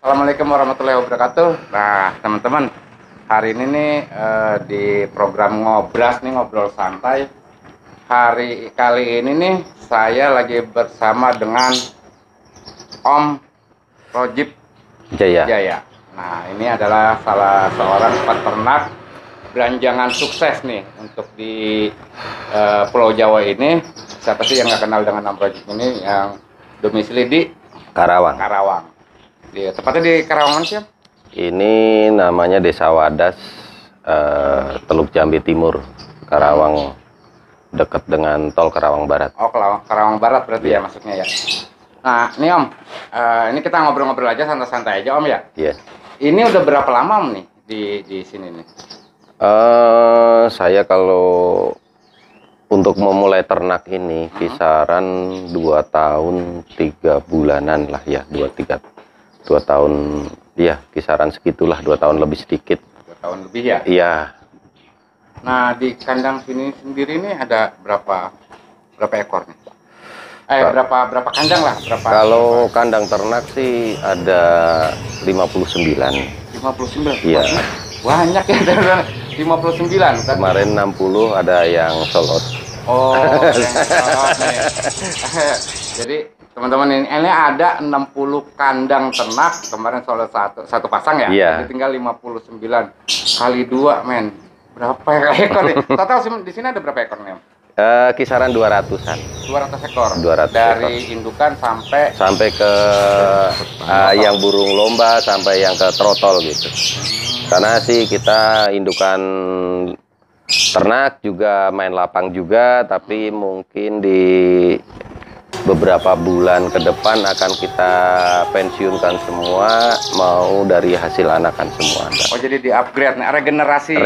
Assalamualaikum warahmatullahi wabarakatuh. Nah, teman-teman, hari ini nih di program Ngobras nih, ngobrol santai. Hari kali ini nih saya lagi bersama dengan Om Rojib Jaya. Nah, ini adalah salah seorang peternak beranjangan sukses nih untuk di Pulau Jawa ini. Siapa sih yang nggak kenal dengan Om Rojib ini, yang domisili di Karawang. Tepatnya di Karawang sih. Ini namanya Desa Wadas, Teluk Jambi Timur, Karawang, dekat dengan tol Karawang Barat. Oh, Karawang Barat berarti ya masuknya ya. Nah, ini Om, ini kita ngobrol-ngobrol aja santai-santai aja Om ya. Iya. Ini udah berapa lama Om nih di sini nih? Saya kalau untuk memulai ternak ini kisaran 2 tahun 3 bulanan lah ya, 2 tahun ya, kisaran segitulah, 2 tahun lebih sedikit. 2 tahun lebih ya? Iya. Nah, di kandang sini sendiri nih ada berapa ekor nih? Berapa kandang lah? Kalau kandang ternak sih ada 59. 59? Iya. Banyak ya, 59 kan? Kemarin 60 ada yang sold out. Oh, yang sold out nih. Jadi teman-teman, ini ada 60 kandang ternak, kemarin soal satu pasang ya? Iya. Jadi tinggal 59 kali 2, men. Berapa ekor nih? Total di sini ada berapa ekor nih? Kisaran 200-an. 200 ekor. 200 dari ekor. indukan sampai ke yang burung lomba, sampai yang ke trotol gitu. Karena sih kita indukan ternak juga, main lapang juga, tapi mungkin di beberapa bulan ke depan akan kita pensiunkan semua, mau dari hasil anakan semua. Oh, jadi di-upgrade, regenerasi.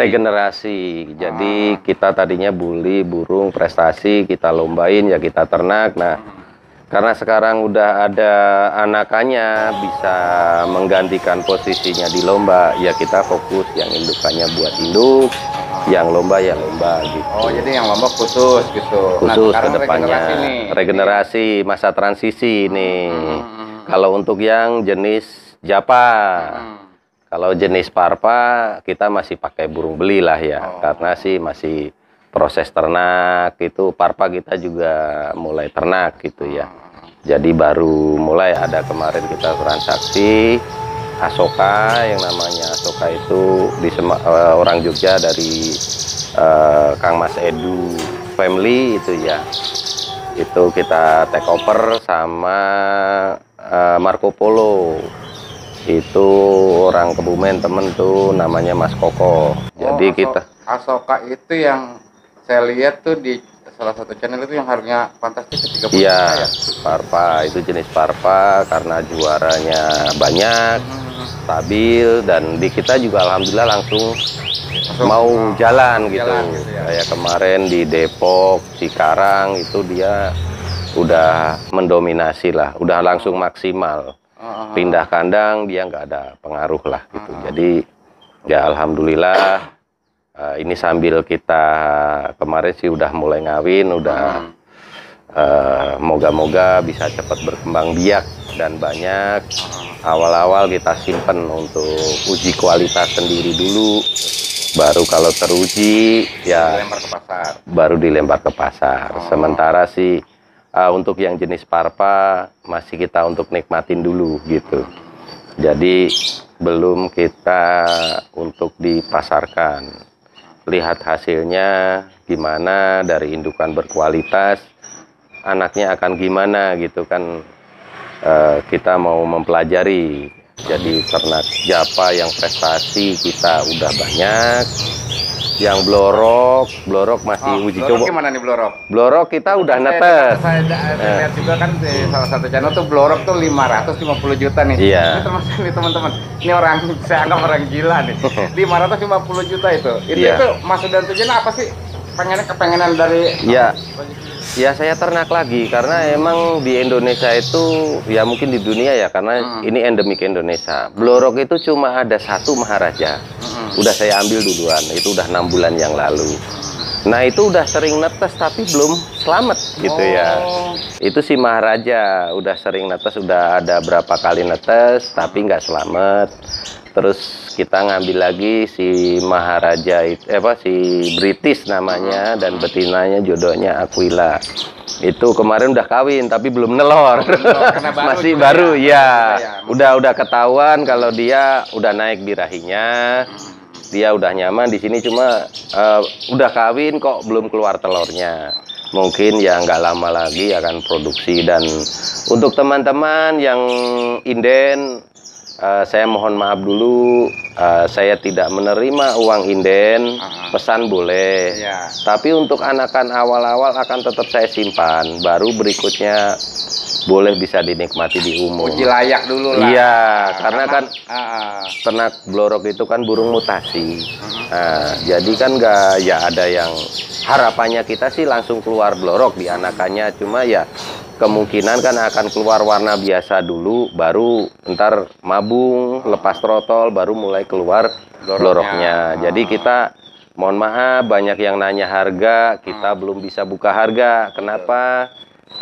Jadi kita tadinya bully burung prestasi, kita lombain ya, kita ternak. Nah, karena sekarang udah ada anakannya bisa menggantikan posisinya di lomba, ya kita fokus yang indukannya buat induk, yang lomba ya lomba gitu. Oh, jadi yang lomba khusus gitu. Khusus ke depannya. Regenerasi masa transisi nih. Kalau untuk yang jenis Japa, kalau jenis Parpa kita masih pakai burung beli lah ya, karena sih masih proses ternak itu. Parpa kita juga mulai ternak gitu ya. Jadi baru mulai ada kemarin kita transaksi Asoka, yang namanya Asoka itu orang Jogja dari Kang Mas Edu family itu ya. Itu kita take over sama Marco Polo. Itu orang Kebumen, temen tuh namanya Mas Koko. Jadi Asoka itu yang saya lihat tuh di salah satu channel itu yang harganya fantastis, 30 juta ya. Ya. Parpa itu jenis Parpa karena juaranya banyak, stabil, dan di kita juga alhamdulillah langsung mau jalan gitu ya. Kayak kemarin di Depok, Cikarang itu dia udah mendominasi lah, udah langsung maksimal. Pindah kandang dia nggak ada pengaruh lah gitu. Jadi ya alhamdulillah. Ini sambil kita kemarin sih udah mulai ngawin, udah moga-moga bisa cepat berkembang biak dan banyak. Awal-awal kita simpen untuk uji kualitas sendiri dulu, baru kalau teruji ya baru dilempar ke pasar. Sementara sih untuk yang jenis Parpa masih kita untuk nikmatin dulu gitu. Jadi belum kita untuk dipasarkan. Lihat hasilnya gimana, dari indukan berkualitas anaknya akan gimana gitu kan. Kita mau mempelajari. Jadi ternak Japa yang prestasi kita udah banyak, yang blorok masih uji coba. Gimana nih blorok? Blorok kita udah netes. Saya lihat juga kan di salah satu channel tuh blorok tuh 550 juta nih. Iya. Ini termasuk nih teman-teman. Ini orang, saya anggap orang gila nih. 550 juta itu. Itu maksud dan tujuannya apa sih? Kepengenan dari Ya saya ternak lagi karena emang di Indonesia itu ya mungkin di dunia ya, karena ini endemik Indonesia. Blorok itu cuma ada satu Maharaja. Udah saya ambil duluan, itu udah 6 bulan yang lalu. Nah itu udah sering netes tapi belum selamat gitu ya. Itu si Maharaja udah sering netes, udah ada berapa kali netes tapi nggak selamat. Terus kita ngambil lagi si Maharaja itu si British namanya, dan betinanya jodohnya Aquila. Itu kemarin udah kawin tapi belum nelor. Masih baru ya. Udah ketahuan kalau dia udah naik birahinya. Dia udah nyaman di sini, cuma udah kawin kok belum keluar telurnya. Mungkin ya nggak lama lagi akan produksi. Dan untuk teman-teman yang inden, saya mohon maaf dulu, saya tidak menerima uang inden. Pesan boleh, tapi untuk anakan awal-awal akan tetap saya simpan, baru berikutnya boleh bisa dinikmati di umum. Uji layak dulu lah. Iya, karena kan ternak blorok itu kan burung mutasi. Jadi kan nggak, ya ada yang harapannya kita sih langsung keluar blorok di anakannya, cuma ya kemungkinan kan akan keluar warna biasa dulu, baru ntar mabung, lepas trotol, baru mulai keluar bloroknya. Jadi kita mohon maaf, banyak yang nanya harga, kita belum bisa buka harga. Kenapa?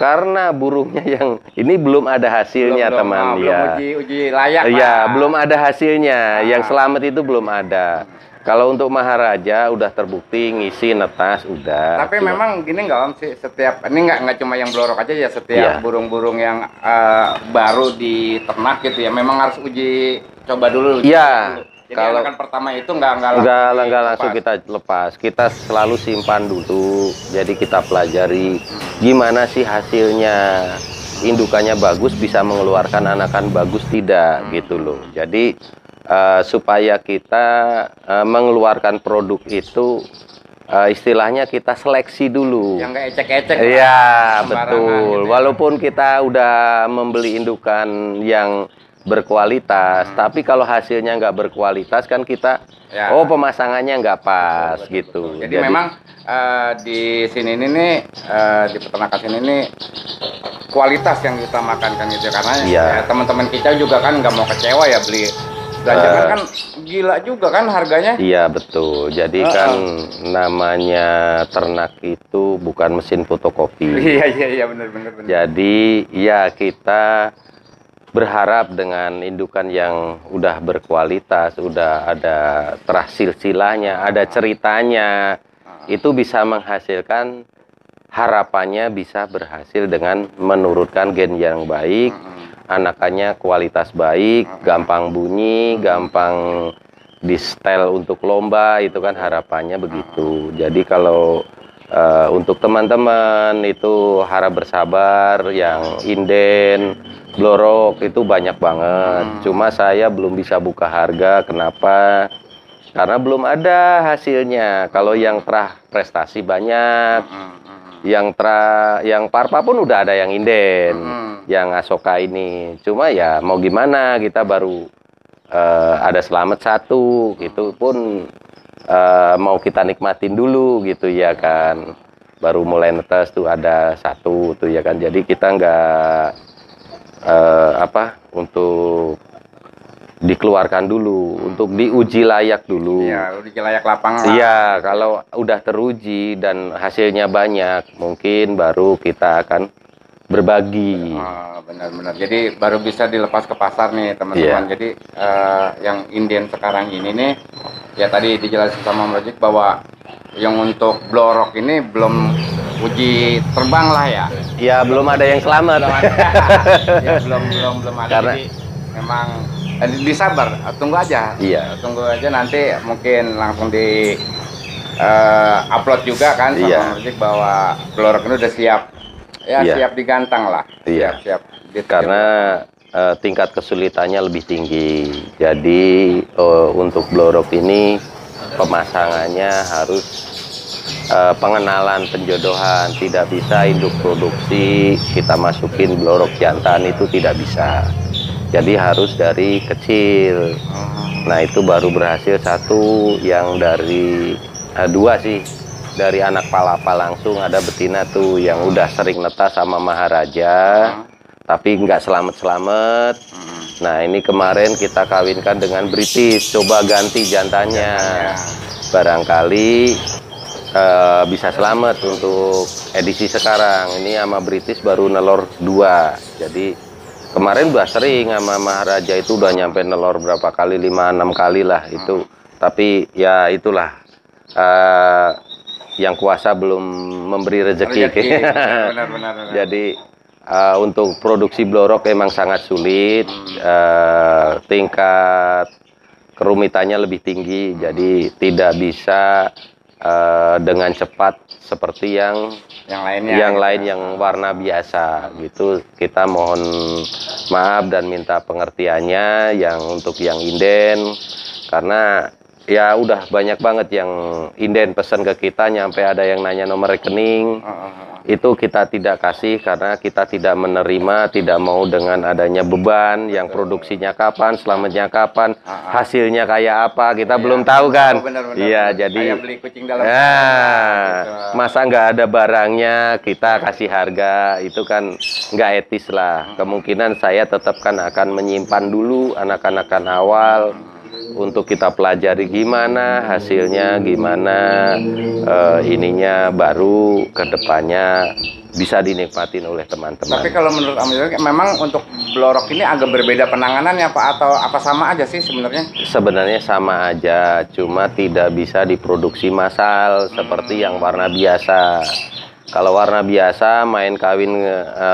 Karena burungnya yang ini belum ada hasilnya, teman. Belum uji layak. Iya, belum ada hasilnya. Yang selamat itu belum ada. Kalau untuk Maharaja udah terbukti ngisi netas udah. Tapi memang gini nggak Om sih, setiap ini nggak cuma yang blorok aja ya, setiap burung-burung yang baru di ternak gitu ya, memang harus uji coba dulu. Iya. Jadi kalau anakan pertama itu nggak langsung kita lepas, kita selalu simpan dulu. Jadi kita pelajari gimana sih hasilnya, indukannya bagus, bisa mengeluarkan anakan bagus tidak gitu loh. Jadi supaya kita mengeluarkan produk itu istilahnya kita seleksi dulu. Yang nggak ecek-ecek. Iya, betul. Gitu. Walaupun kita udah membeli indukan yang berkualitas, tapi kalau hasilnya nggak berkualitas kan kita pemasangannya nggak pas gitu. Jadi memang di sini ini di peternakan sini ini kualitas yang diutamakan kan gitu, karena teman-teman kita juga kan nggak mau kecewa ya beli. Belanjakan kan gila juga kan harganya. Iya betul. Jadi kan namanya ternak itu bukan mesin fotokopi. Iya benar. Jadi ya kita berharap dengan indukan yang udah berkualitas, udah ada terah silsilahnya, ada ceritanya, itu bisa menghasilkan, harapannya bisa berhasil dengan menurunkan gen yang baik, anakannya kualitas baik, gampang bunyi, gampang di setel untuk lomba, itu kan harapannya begitu. Jadi kalau untuk teman-teman itu harap bersabar, yang inden, blorok itu banyak banget. Cuma saya belum bisa buka harga. Kenapa? Karena belum ada hasilnya. Kalau yang terah prestasi banyak, yang parpa pun udah ada yang inden, yang asoka ini. Cuma ya mau gimana, kita baru ada selamat satu, gitu pun mau kita nikmatin dulu gitu ya kan. Baru mulai netes tuh ada satu tuh ya kan. Jadi kita nggak untuk dikeluarkan dulu, untuk diuji layak dulu. Iya, uji layak lapangan. Iya, kalau udah teruji dan hasilnya banyak, mungkin baru kita akan berbagi. Benar-benar. Jadi baru bisa dilepas ke pasar nih teman-teman. Jadi yang inden sekarang ini nih, ya tadi dijelasin sama Om Rojik bahwa yang untuk blorok ini belum uji terbang lah ya. Iya, belum ada yang selamat. belum ada. Karena jadi memang disabar, tunggu aja. Iya. Tunggu aja, nanti mungkin langsung di upload juga kan sama Om Rojik bahwa blorok ini udah siap. Siap digantang lah. Iya. Siap. Karena tingkat kesulitannya lebih tinggi. Jadi untuk blorok ini pemasangannya harus pengenalan penjodohan, tidak bisa induk produksi kita masukin blorok jantan, itu tidak bisa. Jadi harus dari kecil. Nah itu baru berhasil satu, yang dari dua sih. Dari anak palapa langsung ada betina tuh yang udah sering netas sama Maharaja, tapi nggak selamat-selamat. Nah ini kemarin kita kawinkan dengan British, coba ganti jantannya. Barangkali bisa selamat untuk edisi sekarang. Ini sama British baru nelor 2. Jadi kemarin udah sering sama Maharaja itu udah nyampe nelor berapa kali, 5-6 kali lah itu. Tapi ya itulah, yang kuasa belum memberi rezeki. Benar. Jadi untuk produksi blorok emang sangat sulit, tingkat kerumitannya lebih tinggi, jadi tidak bisa dengan cepat seperti yang lainnya, lain yang warna biasa gitu. Kita mohon maaf dan minta pengertiannya yang untuk yang inden, karena ya udah banyak banget yang inden pesan ke kita, nyampe ada yang nanya nomor rekening. Itu kita tidak kasih karena kita tidak menerima, tidak mau dengan adanya beban yang produksinya kapan, selamatnya kapan, hasilnya kayak apa, kita belum tahu kan. Iya, jadi beli kucing dalam masa nggak ada barangnya kita kasih harga, itu kan nggak etis lah. Kemungkinan saya tetap kan akan menyimpan dulu anak-anakan awal untuk kita pelajari gimana hasilnya, gimana ininya, baru kedepannya bisa dinikmatin oleh teman-teman. Tapi kalau menurut Om Yogi, memang untuk blorok ini agak berbeda penanganannya Pak, atau apa sama aja sih sebenarnya? Sebenarnya sama aja, cuma tidak bisa diproduksi massal seperti yang warna biasa. Kalau warna biasa main kawin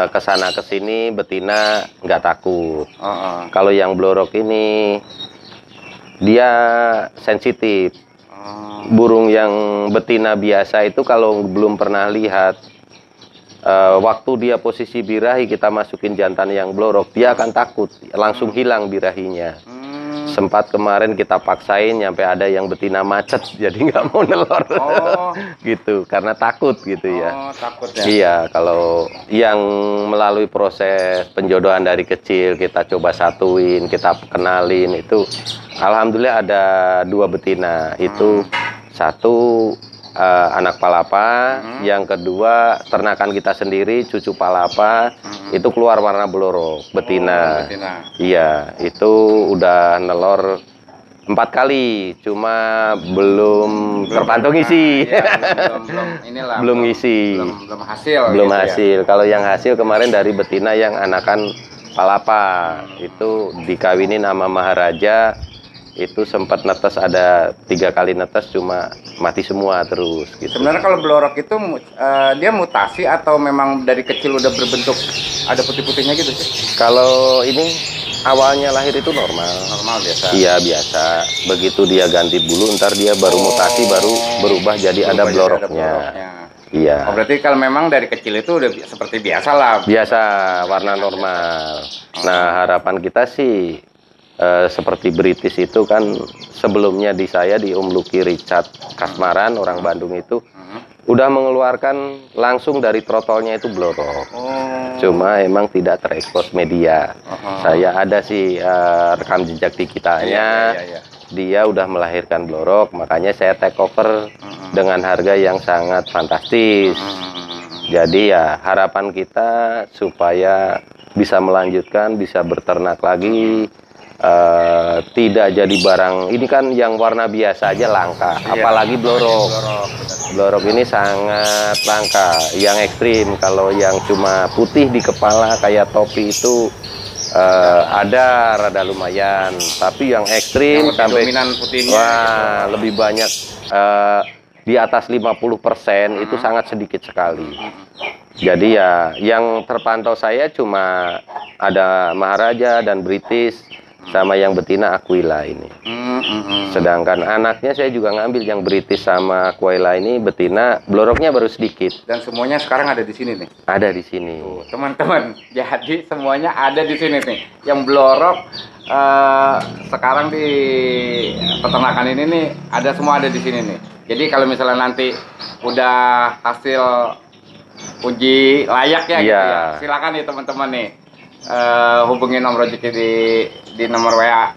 ke sana ke sini, betina nggak takut. Kalau yang blorok ini dia sensitif. Burung yang betina biasa itu kalau belum pernah lihat, waktu dia posisi birahi kita masukin jantan yang blorok, dia akan takut, langsung hilang birahinya. Sempat kemarin kita paksain nyampe ada yang betina macet, jadi nggak mau nelor. Gitu, karena takut gitu ya. Takut ya? Iya, kalau yang melalui proses penjodohan dari kecil, kita coba satuin, kita kenalin, itu alhamdulillah ada 2 betina. Itu satu anak palapa, yang kedua ternakan kita sendiri, cucu palapa, itu keluar warna blorok, betina. Iya, itu udah nelor 4 kali, cuma belum terpantau ngisi. Belum ngisi. Belum hasil. Belum gitu hasil. Ya? Kalau yang hasil kemarin dari betina yang anakan palapa, itu dikawinin sama Maharaja. Itu sempat netes, ada 3 kali netes, cuma mati semua terus gitu. Sebenarnya kalau blorok itu dia mutasi atau memang dari kecil udah berbentuk ada putih-putihnya gitu sih? Kalau ini awalnya lahir itu normal biasa. Iya, biasa. Begitu dia ganti bulu, ntar dia baru mutasi, baru berubah jadi ada bloroknya. Iya. Berarti kalau memang dari kecil itu udah seperti biasa lah. Biasa, warna normal. Nah, harapan kita sih seperti British itu kan sebelumnya di saya di Om Lucky Richard Kasmaran, orang Bandung itu udah mengeluarkan langsung dari trotolnya itu blorok. Cuma emang tidak terekspos media. Saya ada sih rekam jejak digitalnya. Dia udah melahirkan blorok, makanya saya take over dengan harga yang sangat fantastis. Jadi ya harapan kita supaya bisa melanjutkan, bisa berternak lagi. Tidak jadi barang ini kan yang warna biasa aja langka, apalagi blorok. Blorok ini sangat langka, yang ekstrim. Kalau yang cuma putih di kepala kayak topi itu ada rada lumayan, tapi yang ekstrim yang sampai dominan putihnya, gitu. Lebih banyak di atas 50% itu sangat sedikit sekali. Jadi ya yang terpantau saya cuma ada Maharaja dan British sama yang betina Aquila ini. Sedangkan anaknya saya juga ngambil yang British sama Aquila ini betina, bloroknya baru sedikit. Dan semuanya sekarang ada di sini nih. Ada di sini. Teman-teman, jadi semuanya ada di sini nih. Yang blorok sekarang di peternakan ini nih ada, semua ada di sini nih. Jadi kalau misalnya nanti udah hasil uji layak ya, gitu ya, silakan nih teman-teman nih. Hubungin Om Rezeki di nomor WA.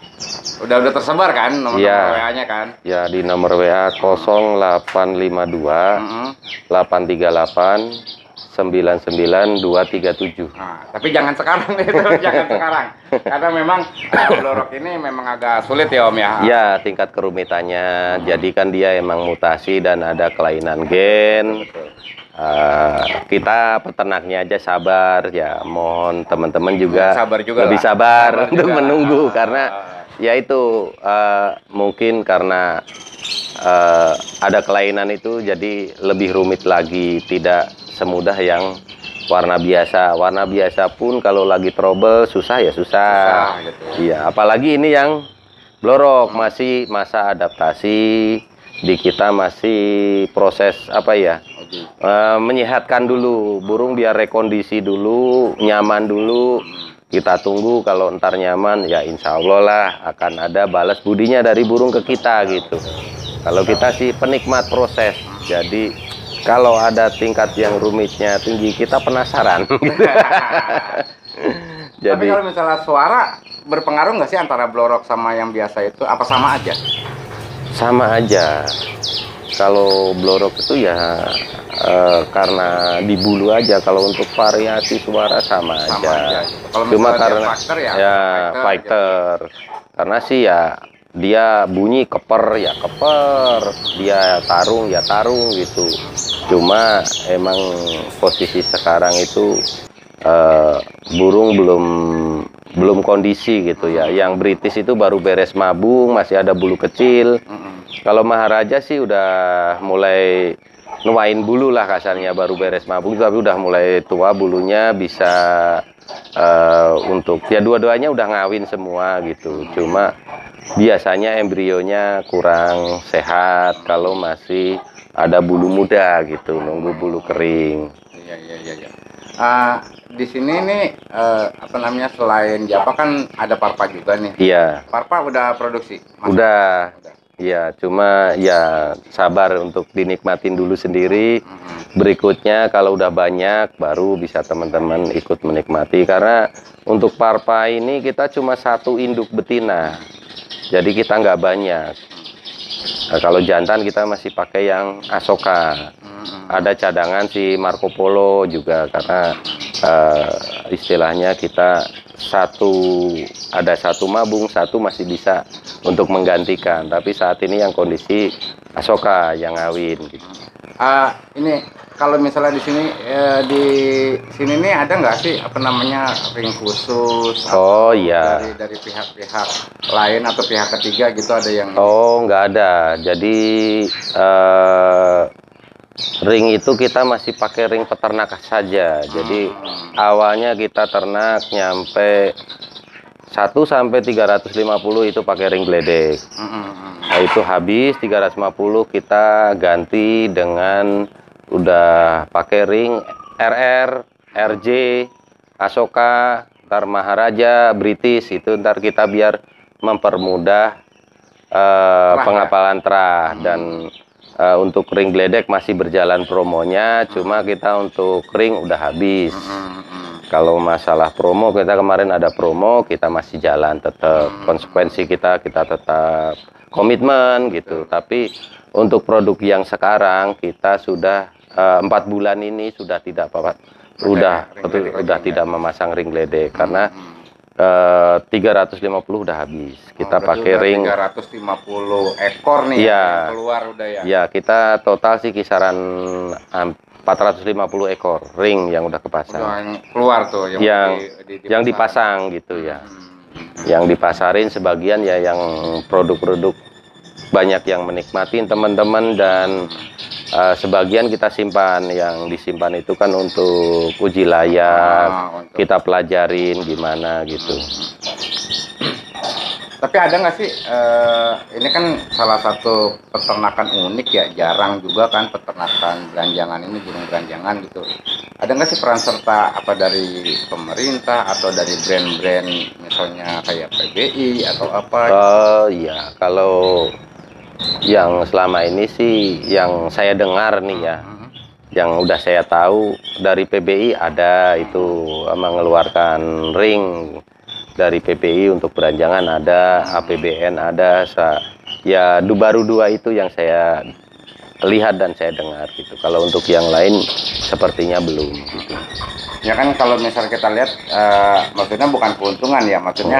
Udah tersebar kan nomor WA-nya kan? Ya, di nomor WA 0852 838 99237. Nah, tapi jangan sekarang itu, jangan sekarang. Karena memang blorok ini memang agak sulit ya Om ya. Ya, tingkat kerumitannya. Jadi kan dia emang mutasi dan ada kelainan gen. Kita peternaknya aja sabar ya. Mohon teman-teman juga, lebih sabar untuk menunggu karena ya itu mungkin karena ada kelainan itu jadi lebih rumit lagi, tidak semudah yang warna biasa. Warna biasa pun kalau lagi trouble susah ya susah. Gitu. Iya, apalagi ini yang blorok masih masa adaptasi, di kita masih proses apa ya? Menyehatkan dulu burung biar rekondisi dulu, nyaman dulu. Kita tunggu kalau ntar nyaman ya insya Allah lah akan ada balas budinya dari burung ke kita gitu. Kalau kita sih penikmat proses, jadi kalau ada tingkat yang rumitnya tinggi kita penasaran. Jadi, tapi kalau misalnya suara berpengaruh nggak sih antara blorok sama yang biasa itu? Apa sama aja? Sama aja. Kalau blorok itu ya karena di bulu aja. Kalau untuk variasi suara sama aja. Cuma karena fighter fighter. Karena sih ya dia bunyi keper ya keper, dia tarung ya tarung gitu. Cuma emang posisi sekarang itu burung belum kondisi gitu ya. Yang British itu baru beres mabung, masih ada bulu kecil. Kalau Maharaja sih udah mulai nuain bulu lah kasarnya, baru beres mabung tapi udah mulai tua bulunya, bisa untuk ya dua-duanya udah ngawin semua gitu. Cuma biasanya embrionya kurang sehat kalau masih ada bulu muda gitu, nunggu bulu kering. Iya. Di sini nih apa namanya, selain Japa kan ada Parpa juga nih. Iya. Parpa udah produksi? Udah. Iya, cuma ya sabar untuk dinikmatin dulu sendiri. Berikutnya kalau udah banyak baru bisa teman-teman ikut menikmati. Karena untuk Parpa ini kita cuma satu induk betina. Jadi kita nggak banyak. Nah, kalau jantan kita masih pakai yang Asoka. Ada cadangan si Marco Polo juga karena istilahnya kita ada satu mabung, satu masih bisa untuk menggantikan. Tapi saat ini yang kondisi Asoka yang ngawin. Gitu. Ini kalau misalnya di sini nih ada nggak sih apa namanya ring khusus? Oh iya. Dari pihak-pihak lain atau pihak ketiga gitu ada yang? Oh nggak ada. Jadi ring itu kita masih pakai ring peternak saja. Jadi awalnya kita ternak nyampe 1 sampai 350 itu pakai ring geledek. Nah, itu habis 350 kita ganti dengan udah pakai ring RR, RJ, Asoka, ntar Maharaja, British itu ntar kita biar mempermudah pengapalan terah. Dan untuk ring geledek masih berjalan promonya, cuma kita untuk ring udah habis. Kalau masalah promo, kita kemarin ada promo, kita masih jalan tetap. Konsekuensi kita tetap komitmen gitu. Tapi untuk produk yang sekarang kita sudah 4 bulan ini sudah tidak apa-apa. Udah tidak memasang ring geledek karena 350 udah habis. Kita pakai ring 350 ekor nih ya, yang keluar udah ya. Ya, kita total sih kisaran 450 ekor ring yang udah kepasang. Yang keluar tuh yang dipasang gitu ya. Yang dipasarin sebagian ya yang produk-produk banyak yang menikmatin teman-teman, dan sebagian kita simpan. Yang disimpan itu kan untuk uji layak, kita pelajarin gimana gitu. Tapi ada nggak sih, ini kan salah satu peternakan unik ya, jarang juga kan peternakan beranjangan ini, burung beranjangan gitu. Ada nggak sih peran serta apa dari pemerintah atau dari brand-brand misalnya kayak PBI atau apa? Oh iya, kalau yang selama ini sih yang saya dengar nih ya, yang udah saya tahu dari PBI ada itu mengeluarkan ring. Dari PPI untuk beranjangan ada, APBN ada, ya baru 2 itu yang saya lihat dan saya dengar gitu. Kalau untuk yang lain sepertinya belum gitu. Ya kan kalau misal kita lihat maksudnya bukan keuntungan ya, maksudnya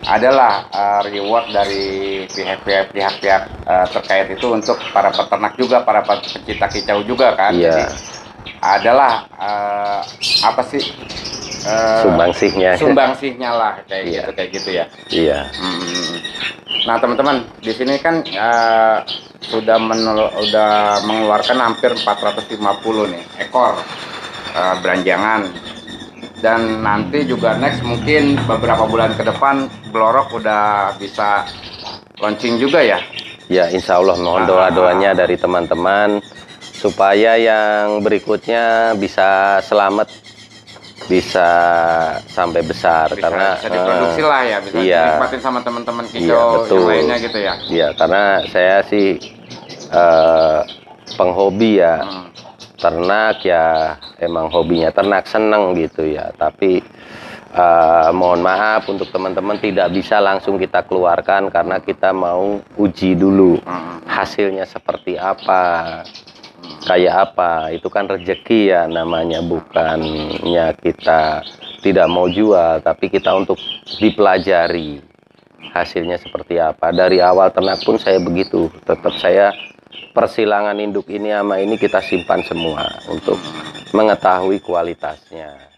adalah reward dari pihak-pihak terkait itu untuk para peternak juga, para pecinta kicau juga kan. Iya. Jadi adalah apa sih sumbangsihnya lah kayak gitu ya. Iya. Nah teman-teman, di sini kan sudah mengeluarkan hampir 450 nih ekor beranjangan, dan nanti juga next mungkin beberapa bulan ke depan Blorok udah bisa launching juga ya. Ya, insya Allah mohon doa-doanya dari teman-teman supaya yang berikutnya bisa selamat, bisa sampai besar, karena bisa diproduksi lah ya, bisa dinikmatin sama teman-teman kicau yang lainnya gitu ya. Iya, karena saya sih penghobi ya, ternak ya, emang hobinya ternak, seneng gitu ya. Tapi mohon maaf untuk teman-teman tidak bisa langsung kita keluarkan karena kita mau uji dulu hasilnya seperti apa, kayak apa. Itu kan rezeki ya namanya, bukannya kita tidak mau jual, tapi kita untuk dipelajari hasilnya seperti apa. Dari awal ternak pun saya begitu, tetap saya persilangan induk ini sama ini kita simpan semua untuk mengetahui kualitasnya.